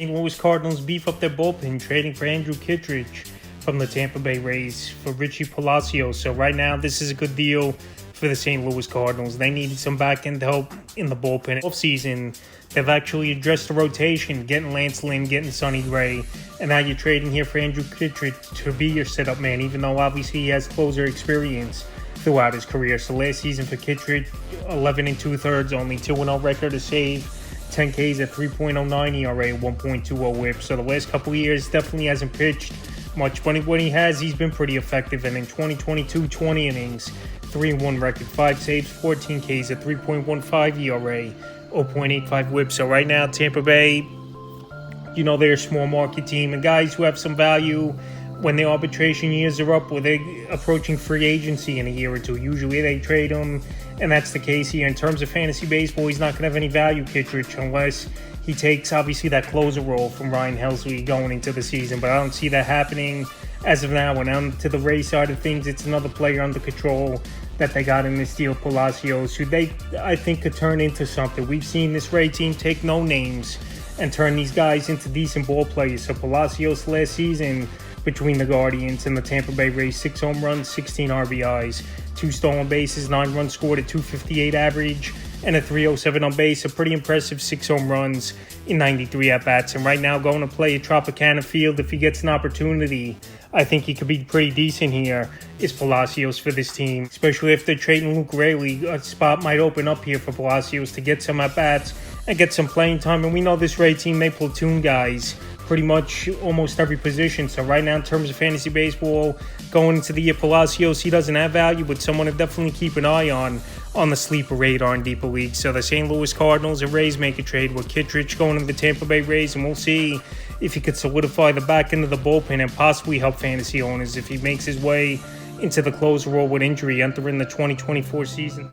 St. Louis Cardinals beef up their bullpen, trading for Andrew Kittredge from the Tampa Bay Rays for Richie Palacios. So right now, this is a good deal for the St. Louis Cardinals. They needed some back-end help in the bullpen. Offseason, they've actually addressed the rotation, getting Lance Lynn, getting Sonny Gray, and now you're trading here for Andrew Kittredge to be your setup man, even though obviously he has closer experience throughout his career. So last season for Kittredge, 11 2/3, only 2-0 record to save, 10 Ks at 3.09 ERA, 1.20 whip. So the last couple of years definitely hasn't pitched much, but when he has, he's been pretty effective. And in 2022, 20 innings, 3-1 record, 5 saves, 14 Ks at 3.15 ERA, 0.85 whip. So right now, Tampa Bay, they're a small market team, and guys who have some value when the arbitration years are up, or they're approaching free agency in a year or two. Usually they trade him, and that's the case here. In terms of fantasy baseball, he's not going to have any value, Kittredge, unless he takes, obviously, that closer role from Ryan Helsley going into the season. But I don't see that happening as of now. And on to the Rays side of things, it's another player under control that they got in this deal, Palacios, who I think, could turn into something. We've seen this Ray team take no names and turn these guys into decent ball players. So Palacios last season, between the Guardians and the Tampa Bay Rays, 6 home runs, 16 RBIs, 2 stolen bases, 9 runs scored, at 258 average, and a 307 on base. A pretty impressive 6 home runs in 93 at-bats. And right now, going to play at Tropicana Field, if he gets an opportunity, I think he could be pretty decent here, is Palacios for this team. Especially if they're trading Luke Raley, a spot might open up here for Palacios to get some at-bats and get some playing time. And we know this Ray team, they platoon guys pretty much almost every position. So right now, in terms of fantasy baseball, going into the year, Palacios, he doesn't have value, but someone to definitely keep an eye on the sleeper radar in deeper leagues. So the St. Louis Cardinals and Rays make a trade with Kittredge going to the Tampa Bay Rays, and we'll see if he could solidify the back end of the bullpen and possibly help fantasy owners if he makes his way into the closer role with injury entering the 2024 season.